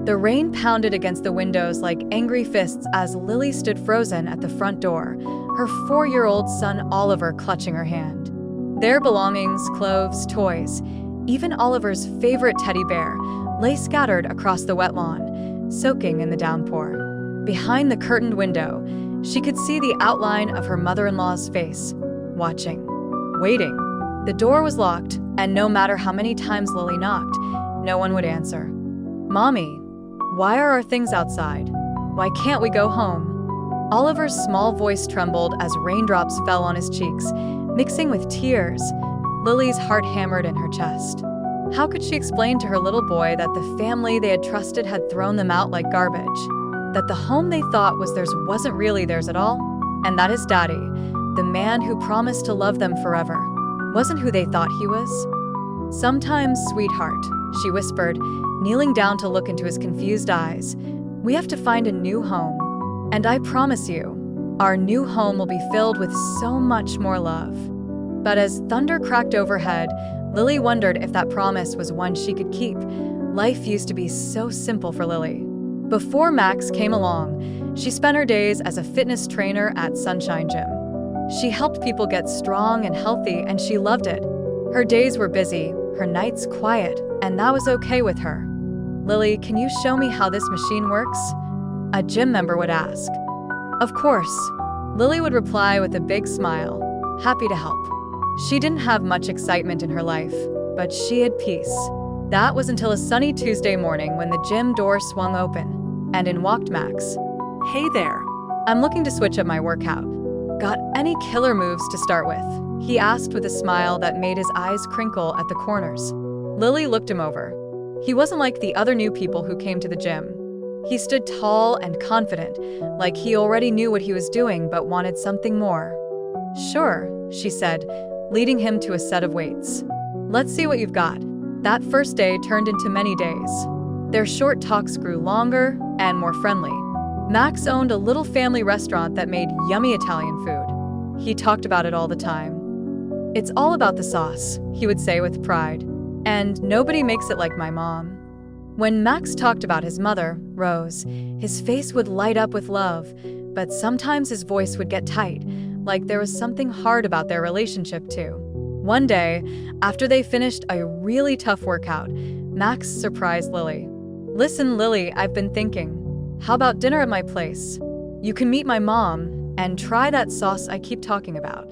The rain pounded against the windows like angry fists as Lily stood frozen at the front door, her 4-year-old son Oliver clutching her hand. Their belongings, clothes, toys, even Oliver's favorite teddy bear, lay scattered across the wet lawn, soaking in the downpour. Behind the curtained window, she could see the outline of her mother-in-law's face, watching, waiting. The door was locked, and no matter how many times Lily knocked, no one would answer. "Mommy, why are our things outside? Why can't we go home?" Oliver's small voice trembled as raindrops fell on his cheeks, mixing with tears. Lily's heart hammered in her chest. How could she explain to her little boy that the family they had trusted had thrown them out like garbage? That the home they thought was theirs wasn't really theirs at all? And that his daddy, the man who promised to love them forever, wasn't who they thought he was? "Sometimes, sweetheart," she whispered, kneeling down to look into his confused eyes, "we have to find a new home. And I promise you, our new home will be filled with so much more love." But as thunder cracked overhead, Lily wondered if that promise was one she could keep. Life used to be so simple for Lily. Before Max came along, she spent her days as a fitness trainer at Sunshine Gym. She helped people get strong and healthy, and she loved it. Her days were busy, her nights quiet, and that was okay with her. "Lily, can you show me how this machine works?" a gym member would ask. "Of course," Lily would reply with a big smile, happy to help. She didn't have much excitement in her life, but she had peace. That was until a sunny Tuesday morning when the gym door swung open, and in walked Max. "Hey there. I'm looking to switch up my workout. Got any killer moves to start with?" he asked with a smile that made his eyes crinkle at the corners. Lily looked him over. He wasn't like the other new people who came to the gym. He stood tall and confident, like he already knew what he was doing but wanted something more. "Sure," she said, leading him to a set of weights. "Let's see what you've got." That first day turned into many days. Their short talks grew longer and more friendly. Max owned a little family restaurant that made yummy Italian food. He talked about it all the time. "It's all about the sauce," he would say with pride. "And nobody makes it like my mom." When Max talked about his mother, Rose, his face would light up with love, but sometimes his voice would get tight, like there was something hard about their relationship too. One day, after they finished a really tough workout, Max surprised Lily. "Listen, Lily, I've been thinking. How about dinner at my place? You can meet my mom and try that sauce I keep talking about."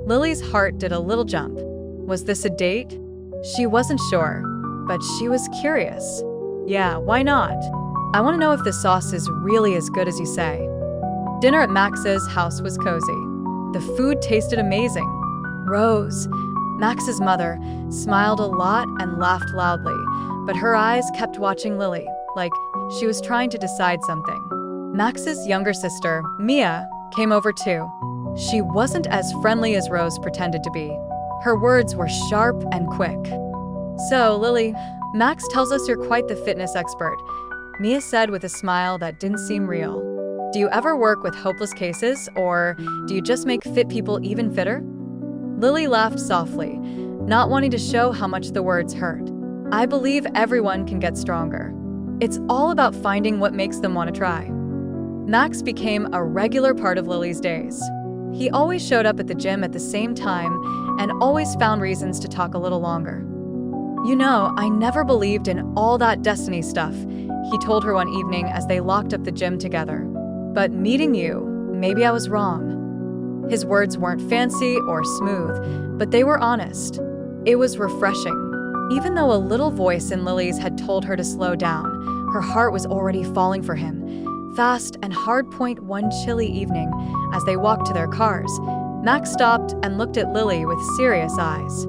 Lily's heart did a little jump. Was this a date? She wasn't sure, but she was curious. "Yeah, why not? I want to know if the sauce is really as good as you say." Dinner at Max's house was cozy. The food tasted amazing. Rose, Max's mother, smiled a lot and laughed loudly, but her eyes kept watching Lily, like she was trying to decide something. Max's younger sister, Mia, came over too. She wasn't as friendly as Rose pretended to be. Her words were sharp and quick. "So, Lily, Max tells us you're quite the fitness expert," Mia said with a smile that didn't seem real. "Do you ever work with hopeless cases, or do you just make fit people even fitter?" Lily laughed softly, not wanting to show how much the words hurt. "I believe everyone can get stronger. It's all about finding what makes them want to try." Max became a regular part of Lily's days. He always showed up at the gym at the same time and always found reasons to talk a little longer. "You know, I never believed in all that destiny stuff," he told her one evening as they locked up the gym together. "But meeting you, maybe I was wrong." His words weren't fancy or smooth, but they were honest. It was refreshing. Even though a little voice in Lily's had told her to slow down, her heart was already falling for him. Fast and hard. One chilly evening, as they walked to their cars, Max stopped and looked at Lily with serious eyes.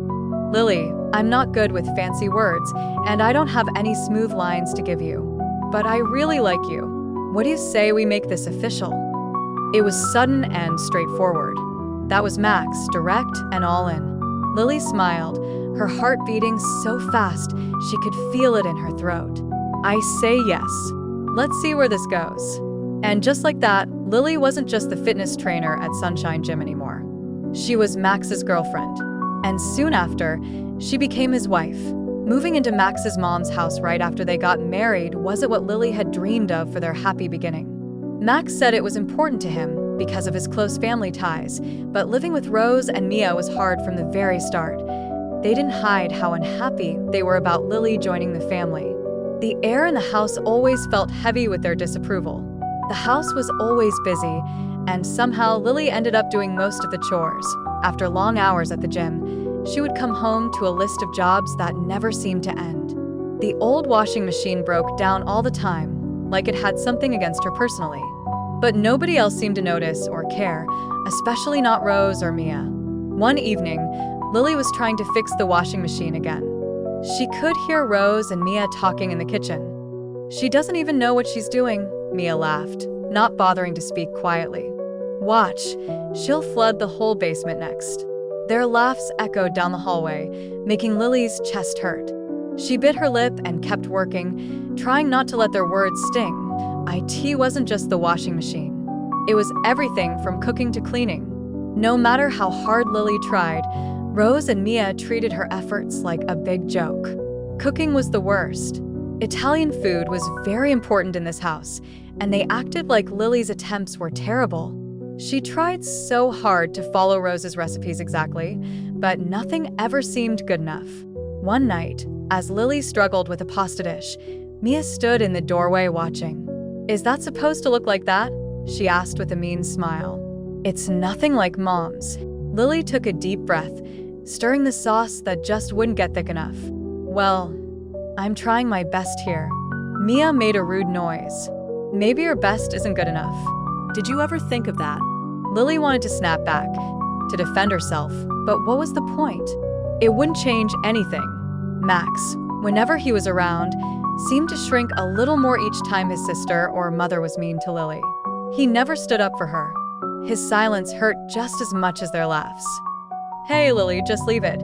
"Lily, I'm not good with fancy words, and I don't have any smooth lines to give you. But I really like you. What do you say we make this official?" It was sudden and straightforward. That was Max, direct and all in. Lily smiled, her heart beating so fast she could feel it in her throat. "I say yes. Let's see where this goes." And just like that, Lily wasn't just the fitness trainer at Sunshine Gym anymore. She was Max's girlfriend. And soon after, she became his wife. Moving into Max's mom's house right after they got married wasn't what Lily had dreamed of for their happy beginning. Max said it was important to him because of his close family ties, but living with Rose and Mia was hard from the very start. They didn't hide how unhappy they were about Lily joining the family. The air in the house always felt heavy with their disapproval. The house was always busy, and somehow Lily ended up doing most of the chores. After long hours at the gym, she would come home to a list of jobs that never seemed to end. The old washing machine broke down all the time, like it had something against her personally. But nobody else seemed to notice or care, especially not Rose or Mia. One evening, Lily was trying to fix the washing machine again. She could hear Rose and Mia talking in the kitchen. "She doesn't even know what she's doing," Mia laughed, not bothering to speak quietly. "Watch, she'll flood the whole basement next." Their laughs echoed down the hallway, making Lily's chest hurt. She bit her lip and kept working, trying not to let their words sting. IT wasn't just the washing machine. It was everything from cooking to cleaning. No matter how hard Lily tried, Rose and Mia treated her efforts like a big joke. Cooking was the worst. Italian food was very important in this house, and they acted like Lily's attempts were terrible. She tried so hard to follow Rose's recipes exactly, but nothing ever seemed good enough. One night, as Lily struggled with a pasta dish, Mia stood in the doorway watching. "Is that supposed to look like that?" she asked with a mean smile. "It's nothing like Mom's." Lily took a deep breath, stirring the sauce that just wouldn't get thick enough. "Well, I'm trying my best here." Mia made a rude noise. "Maybe your best isn't good enough. Did you ever think of that?" Lily wanted to snap back, to defend herself, but what was the point? It wouldn't change anything. Max, whenever he was around, seemed to shrink a little more each time his sister or mother was mean to Lily. He never stood up for her. His silence hurt just as much as their laughs. "Hey, Lily, just leave it,"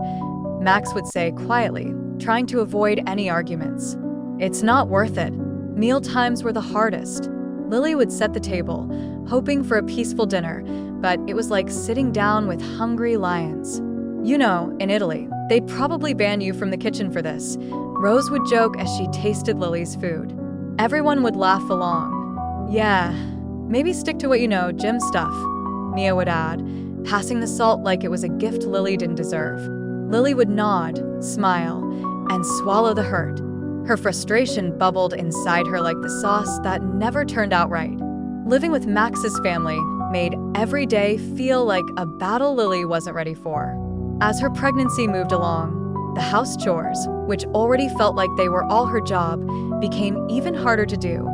Max would say quietly, trying to avoid any arguments. "It's not worth it." Meal times were the hardest. Lily would set the table, hoping for a peaceful dinner, but it was like sitting down with hungry lions. "You know, in Italy, they'd probably ban you from the kitchen for this," Rose would joke as she tasted Lily's food. Everyone would laugh along. "Yeah, maybe stick to what you know, gym stuff," Mia would add, passing the salt like it was a gift Lily didn't deserve. Lily would nod, smile, and swallow the hurt. Her frustration bubbled inside her like the sauce that never turned out right. Living with Max's family made every day feel like a battle Lily wasn't ready for. As her pregnancy moved along, the house chores, which already felt like they were all her job, became even harder to do.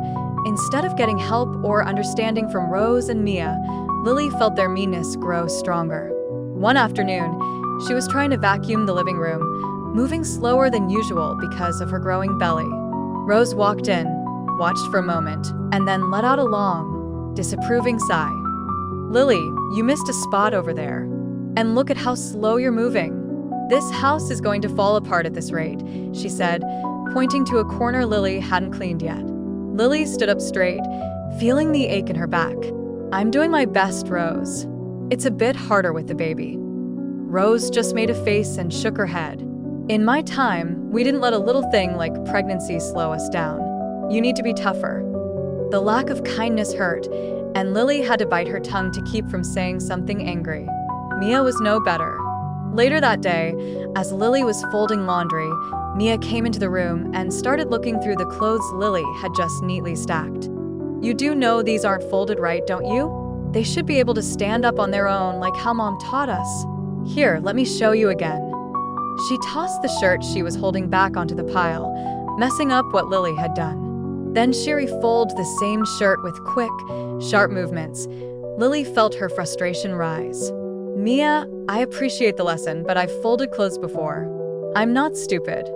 Instead of getting help or understanding from Rose and Mia, Lily felt their meanness grow stronger. One afternoon, she was trying to vacuum the living room, moving slower than usual because of her growing belly. Rose walked in, watched for a moment, and then let out a long, disapproving sigh. "Lily, you missed a spot over there. And look at how slow you're moving. This house is going to fall apart at this rate," she said, pointing to a corner Lily hadn't cleaned yet. Lily stood up straight, feeling the ache in her back. "I'm doing my best, Rose. It's a bit harder with the baby." Rose just made a face and shook her head. "In my time, we didn't let a little thing like pregnancy slow us down. You need to be tougher." The lack of kindness hurt, and Lily had to bite her tongue to keep from saying something angry. Mia was no better. Later that day, as Lily was folding laundry, Mia came into the room and started looking through the clothes Lily had just neatly stacked. "You do know these aren't folded right, don't you? They should be able to stand up on their own like how Mom taught us. Here, let me show you again." She tossed the shirt she was holding back onto the pile, messing up what Lily had done. Then she refolded the same shirt with quick, sharp movements. Lily felt her frustration rise. "Mia, I appreciate the lesson, but I've folded clothes before. I'm not stupid."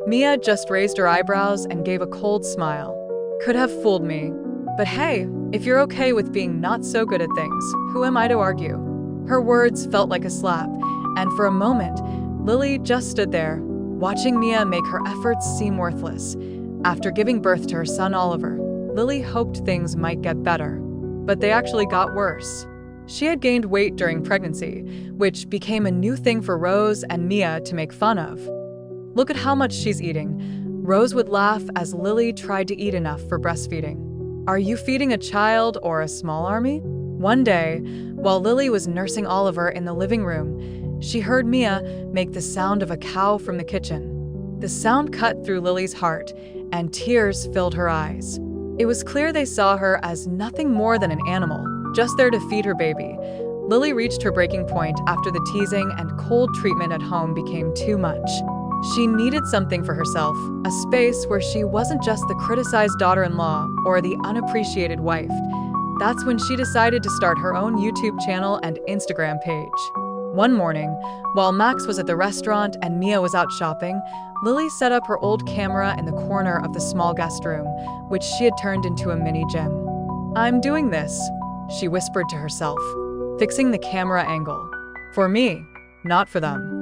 Mia just raised her eyebrows and gave a cold smile. "Could have fooled me. But hey, if you're okay with being not so good at things, who am I to argue?" Her words felt like a slap, and for a moment, Lily just stood there, watching Mia make her efforts seem worthless. After giving birth to her son Oliver, Lily hoped things might get better, but they actually got worse. She had gained weight during pregnancy, which became a new thing for Rose and Mia to make fun of. Look at how much she's eating." Rose would laugh as Lily tried to eat enough for breastfeeding. "Are you feeding a child or a small army?" One day, while Lily was nursing Oliver in the living room, she heard Mia make the sound of a cow from the kitchen. The sound cut through Lily's heart, and tears filled her eyes. It was clear they saw her as nothing more than an animal, just there to feed her baby. Lily reached her breaking point after the teasing and cold treatment at home became too much. She needed something for herself, a space where she wasn't just the criticized daughter-in-law or the unappreciated wife. That's when she decided to start her own YouTube channel and Instagram page. One morning, while Max was at the restaurant and Mia was out shopping, Lily set up her old camera in the corner of the small guest room, which she had turned into a mini gym. "I'm doing this," she whispered to herself, fixing the camera angle. "For me, not for them."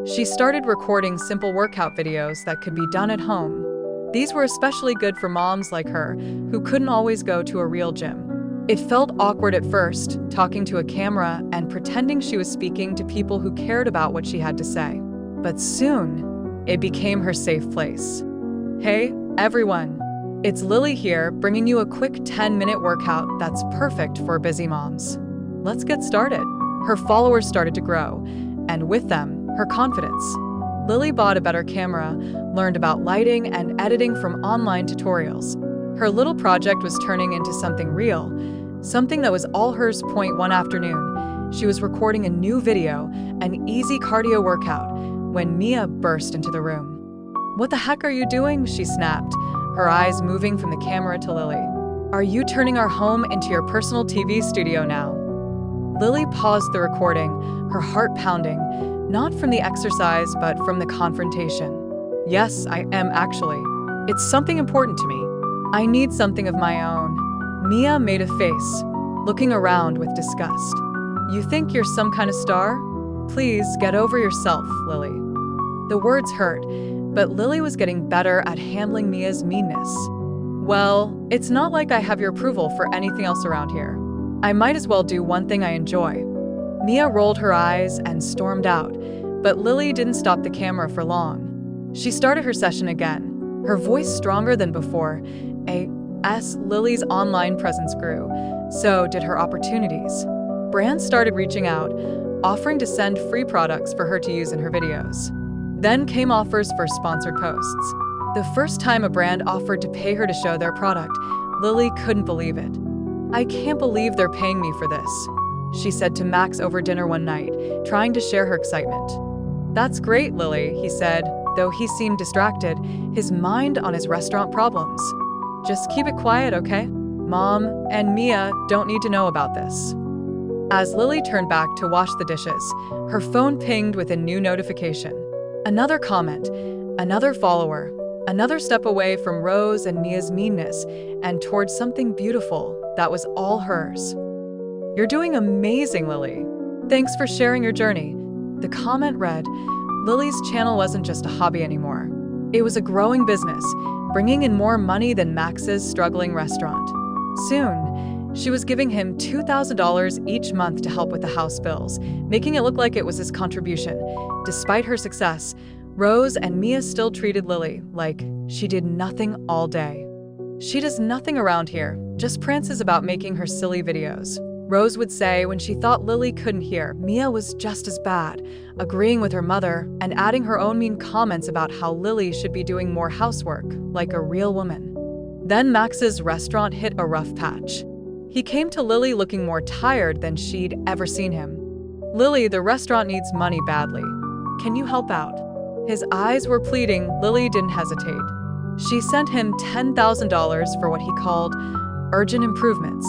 She started recording simple workout videos that could be done at home. These were especially good for moms like her, who couldn't always go to a real gym. It felt awkward at first, talking to a camera and pretending she was speaking to people who cared about what she had to say. But soon, it became her safe place. "Hey, everyone. It's Lily here, bringing you a quick 10-minute workout that's perfect for busy moms. Let's get started." Her followers started to grow, and with them, her confidence. Lily bought a better camera, learned about lighting and editing from online tutorials. Her little project was turning into something real, something that was all hers. One afternoon, she was recording a new video, an easy cardio workout, when Mia burst into the room. "What the heck are you doing?" she snapped, her eyes moving from the camera to Lily. "Are you turning our home into your personal TV studio now?" Lily paused the recording, her heart pounding, not from the exercise, but from the confrontation. "Yes, I am actually. It's something important to me. I need something of my own." Mia made a face, looking around with disgust. "You think you're some kind of star? Please get over yourself, Lily." The words hurt, but Lily was getting better at handling Mia's meanness. "Well, it's not like I have your approval for anything else around here. I might as well do one thing I enjoy." Mia rolled her eyes and stormed out, but Lily didn't stop the camera for long. She started her session again, her voice stronger than before. Lily's online presence grew, so did her opportunities. Brands started reaching out, offering to send free products for her to use in her videos. Then came offers for sponsored posts. The first time a brand offered to pay her to show their product, Lily couldn't believe it. "I can't believe they're paying me for this," she said to Max over dinner one night, trying to share her excitement. "That's great, Lily," he said, though he seemed distracted, his mind on his restaurant problems. "Just keep it quiet, okay? Mom and Mia don't need to know about this." As Lily turned back to wash the dishes, her phone pinged with a new notification. Another comment, another follower, another step away from Rose and Mia's meanness and towards something beautiful that was all hers. "You're doing amazing, Lily. Thanks for sharing your journey." The comment read, Lily's channel wasn't just a hobby anymore. It was a growing business, bringing in more money than Max's struggling restaurant. Soon, she was giving him $2,000 each month to help with the house bills, making it look like it was his contribution. Despite her success, Rose and Mia still treated Lily like she did nothing all day. "She does nothing around here, just prances about making her silly videos," Rose would say when she thought Lily couldn't hear. Mia was just as bad, agreeing with her mother and adding her own mean comments about how Lily should be doing more housework, like a real woman. Then Max's restaurant hit a rough patch. He came to Lily looking more tired than she'd ever seen him. "Lily, the restaurant needs money badly. Can you help out?" His eyes were pleading. Lily didn't hesitate. She sent him $10,000 for what he called urgent improvements.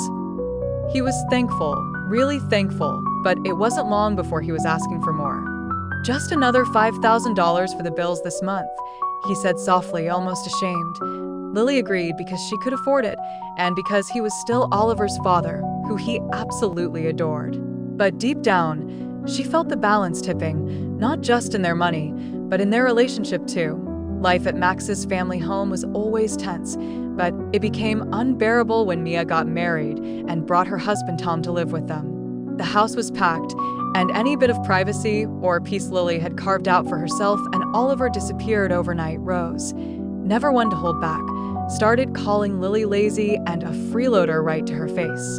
He was thankful, really thankful, but it wasn't long before he was asking for more. "Just another $5,000 for the bills this month," he said softly, almost ashamed. Lily agreed because she could afford it, and because he was still Oliver's father, who he absolutely adored. But deep down, she felt the balance tipping, not just in their money, but in their relationship too. Life at Max's family home was always tense, but it became unbearable when Mia got married and brought her husband Tom to live with them. The house was packed, And any bit of privacy or peace Lily had carved out for herself and Oliver disappeared overnight, Rose, never one to hold back, started calling Lily lazy and a freeloader right to her face.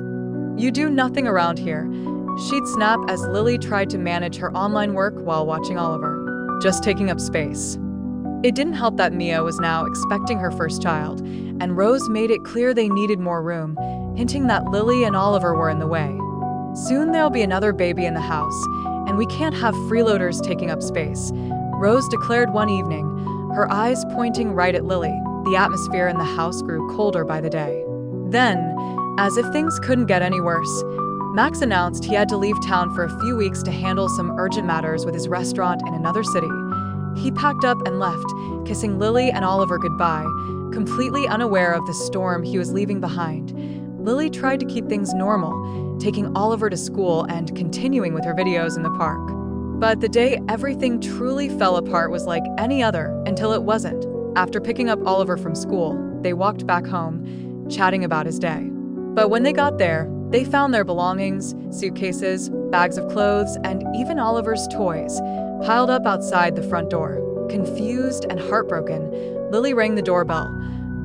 "You do nothing around here," she'd snap as Lily tried to manage her online work while watching Oliver, just taking up space. It didn't help that Mia was now expecting her first child, and Rose made it clear they needed more room, hinting that Lily and Oliver were in the way. "Soon there'll be another baby in the house, and we can't have freeloaders taking up space," Rose declared one evening, her eyes pointing right at Lily. The atmosphere in the house grew colder by the day. Then, as if things couldn't get any worse, Max announced he had to leave town for a few weeks to handle some urgent matters with his restaurant in another city. He packed up and left, kissing Lily and Oliver goodbye, completely unaware of the storm he was leaving behind. Lily tried to keep things normal, taking Oliver to school and continuing with her videos in the park. But the day everything truly fell apart was like any other until it wasn't. After picking up Oliver from school, they walked back home, chatting about his day. But when they got there, they found their belongings, suitcases, bags of clothes, and even Oliver's toys piled up outside the front door. Confused and heartbroken, Lily rang the doorbell,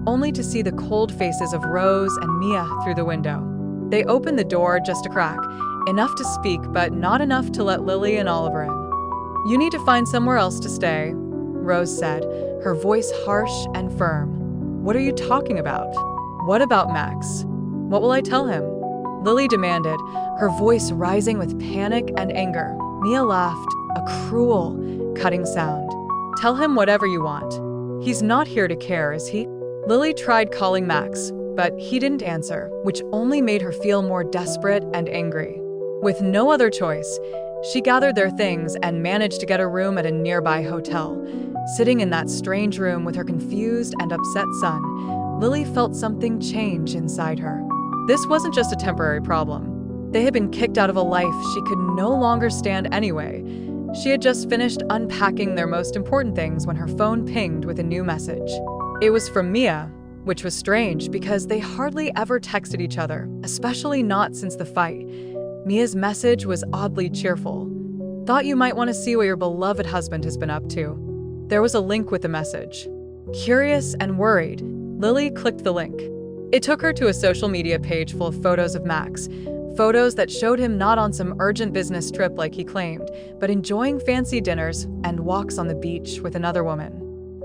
only to see the cold faces of Rose and Mia through the window. They opened the door just a crack, enough to speak but not enough to let Lily and Oliver in. "You need to find somewhere else to stay," Rose said, her voice harsh and firm. "What are you talking about? What about Max? What will I tell him?" Lily demanded, her voice rising with panic and anger. Mia laughed, a cruel, cutting sound. "Tell him whatever you want. He's not here to care, is he?" Lily tried calling Max, but he didn't answer, which only made her feel more desperate and angry. With no other choice, she gathered their things and managed to get a room at a nearby hotel. Sitting in that strange room with her confused and upset son, Lily felt something change inside her. This wasn't just a temporary problem. They had been kicked out of a life she could no longer stand anyway. She had just finished unpacking their most important things when her phone pinged with a new message. It was from Mia, which was strange because they hardly ever texted each other, especially not since the fight. Mia's message was oddly cheerful. "Thought you might want to see what your beloved husband has been up to." There was a link with the message. Curious and worried, Lily clicked the link. It took her to a social media page full of photos of Max, photos that showed him not on some urgent business trip like he claimed, but enjoying fancy dinners and walks on the beach with another woman.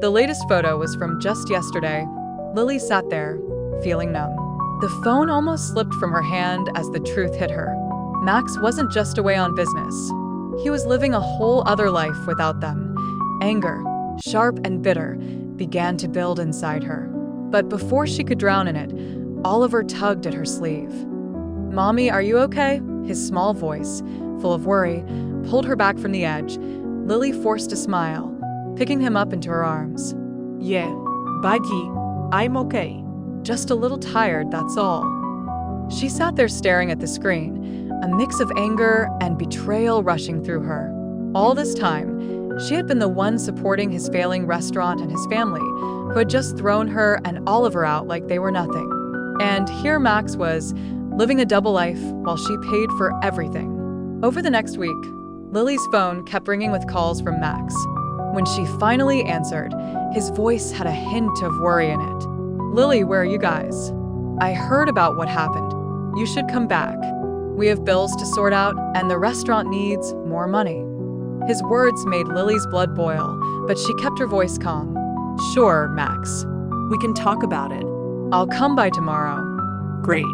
The latest photo was from just yesterday. Lily sat there, feeling numb. The phone almost slipped from her hand as the truth hit her. Max wasn't just away on business. He was living a whole other life without them. Anger, sharp and bitter, began to build inside her. But before she could drown in it, Oliver tugged at her sleeve. "Mommy, are you okay?" His small voice, full of worry, pulled her back from the edge. Lily forced a smile, picking him up into her arms. "Yeah, Budgie, I'm okay. Just a little tired, that's all." She sat there staring at the screen, a mix of anger and betrayal rushing through her. All this time, she had been the one supporting his failing restaurant and his family, who had just thrown her and Oliver out like they were nothing. And here Max was, living a double life while she paid for everything. Over the next week, Lily's phone kept ringing with calls from Max. When she finally answered, his voice had a hint of worry in it. "Lily, where are you guys? I heard about what happened. You should come back. We have bills to sort out, and the restaurant needs more money." His words made Lily's blood boil, but she kept her voice calm. "Sure, Max. We can talk about it." I'll come by tomorrow." "Great."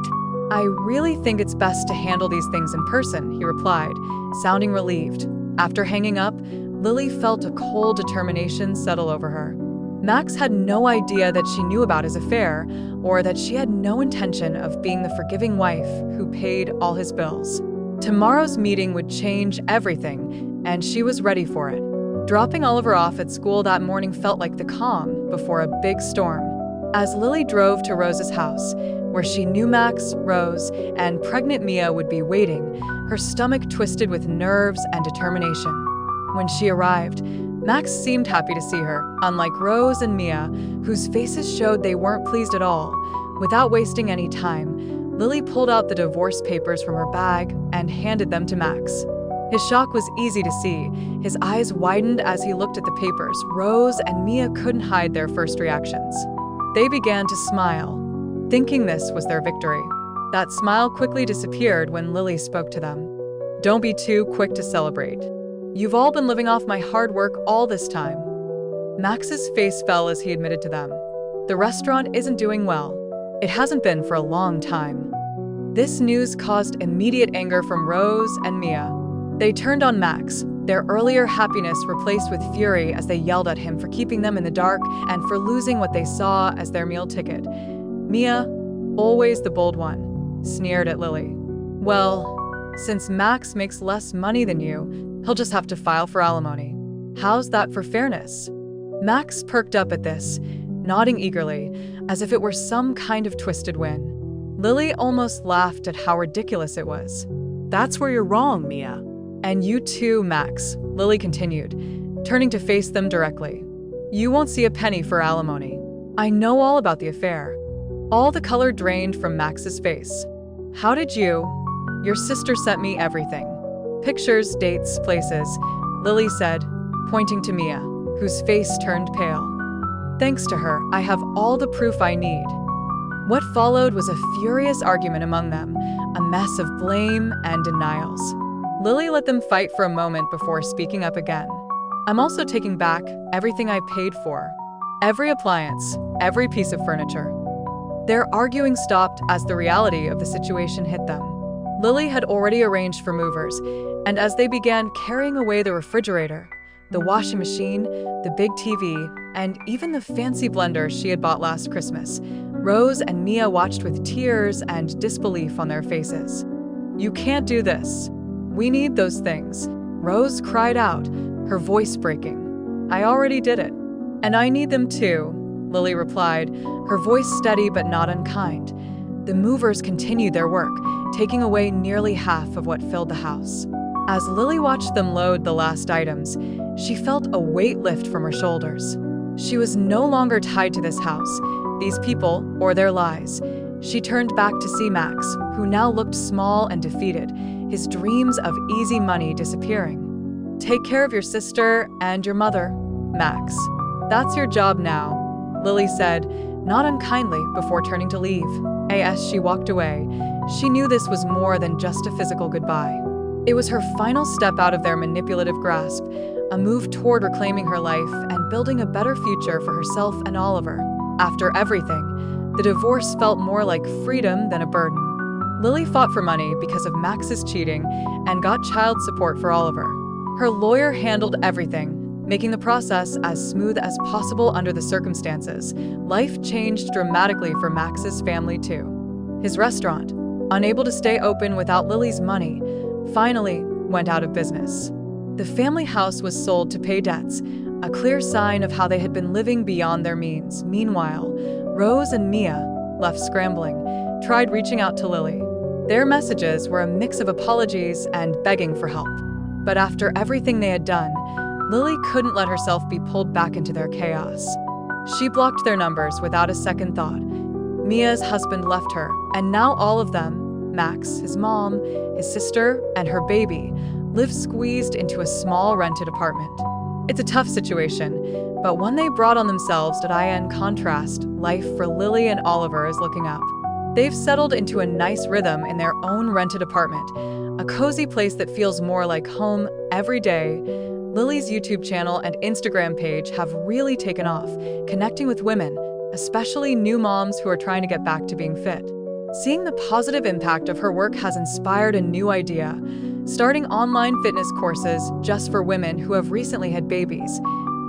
"I really think it's best to handle these things in person," he replied, sounding relieved. After hanging up, Lily felt a cold determination settle over her. Max had no idea that she knew about his affair, or that she had no intention of being the forgiving wife who paid all his bills. Tomorrow's meeting would change everything, and she was ready for it. Dropping Oliver off at school that morning felt like the calm before a big storm. As Lily drove to Rose's house, where she knew Max, Rose, and pregnant Mia would be waiting, her stomach twisted with nerves and determination. When she arrived, Max seemed happy to see her, unlike Rose and Mia, whose faces showed they weren't pleased at all. Without wasting any time, Lily pulled out the divorce papers from her bag and handed them to Max. His shock was easy to see. His eyes widened as he looked at the papers. Rose and Mia couldn't hide their first reactions. They began to smile, thinking this was their victory. That smile quickly disappeared when Lily spoke to them. "Don't be too quick to celebrate. You've all been living off my hard work all this time." Max's face fell as he admitted to them. "The restaurant isn't doing well. It hasn't been for a long time." This news caused immediate anger from Rose and Mia. They turned on Max, their earlier happiness replaced with fury as they yelled at him for keeping them in the dark and for losing what they saw as their meal ticket. Mia, always the bold one, sneered at Lily. "Well, since Max makes less money than you, he'll just have to file for alimony. How's that for fairness?" Max perked up at this, nodding eagerly, as if it were some kind of twisted win. Lily almost laughed at how ridiculous it was. That's where you're wrong, Mia. "And you too, Max," Lily continued, turning to face them directly. "You won't see a penny for alimony. I know all about the affair." All the color drained from Max's face. "How did you? Your sister sent me everything. Pictures, dates, places," Lily said, pointing to Mia, whose face turned pale. "Thanks to her, I have all the proof I need." What followed was a furious argument among them, a mess of blame and denials. Lily let them fight for a moment before speaking up again. "I'm also taking back everything I paid for. Every appliance, every piece of furniture." Their arguing stopped as the reality of the situation hit them. Lily had already arranged for movers, and as they began carrying away the refrigerator, the washing machine, the big TV, and even the fancy blender she had bought last Christmas, Rose and Mia watched with tears and disbelief on their faces. "You can't do this. We need those things," Rose cried out, her voice breaking. "I already did it. And I need them too," Lily replied, her voice steady but not unkind. The movers continued their work, taking away nearly half of what filled the house. As Lily watched them load the last items, she felt a weight lift from her shoulders. She was no longer tied to this house, these people, or their lies. She turned back to see Max, who now looked small and defeated, his dreams of easy money disappearing. "Take care of your sister and your mother, Max. That's your job now," Lily said, not unkindly, before turning to leave. As she walked away, she knew this was more than just a physical goodbye. It was her final step out of their manipulative grasp, a move toward reclaiming her life and building a better future for herself and Oliver. After everything, the divorce felt more like freedom than a burden. Lily fought for money because of Max's cheating and got child support for Oliver. Her lawyer handled everything, making the process as smooth as possible under the circumstances. Life changed dramatically for Max's family too. His restaurant, unable to stay open without Lily's money, finally went out of business. The family house was sold to pay debts, a clear sign of how they had been living beyond their means. Meanwhile, Rose and Mia, left scrambling, tried reaching out to Lily. Their messages were a mix of apologies and begging for help. But after everything they had done, Lily couldn't let herself be pulled back into their chaos. She blocked their numbers without a second thought. Mia's husband left her, and now all of them, Max, his mom, his sister, and her baby, live squeezed into a small rented apartment. It's a tough situation, but one they brought on themselves. In contrast, life for Lily and Oliver is looking up. They've settled into a nice rhythm in their own rented apartment, a cozy place that feels more like home every day. Lily's YouTube channel and Instagram page have really taken off, connecting with women, especially new moms who are trying to get back to being fit. Seeing the positive impact of her work has inspired a new idea, starting online fitness courses just for women who have recently had babies.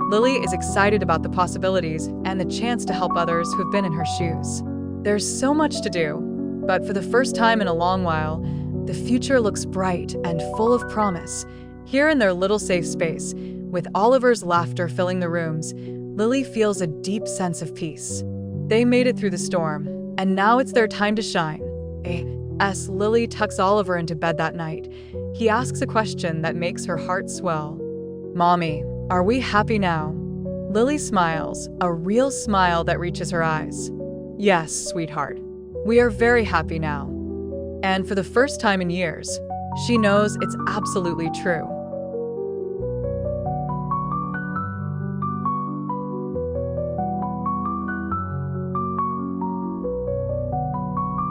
Lily is excited about the possibilities and the chance to help others who've been in her shoes. There's so much to do, but for the first time in a long while, the future looks bright and full of promise. Here in their little safe space, with Oliver's laughter filling the rooms, Lily feels a deep sense of peace. They made it through the storm, and now it's their time to shine. As Lily tucks Oliver into bed that night, he asks a question that makes her heart swell. "Mommy, are we happy now?" Lily smiles, a real smile that reaches her eyes. "Yes, sweetheart. We are very happy now." And for the first time in years, She knows it's absolutely true.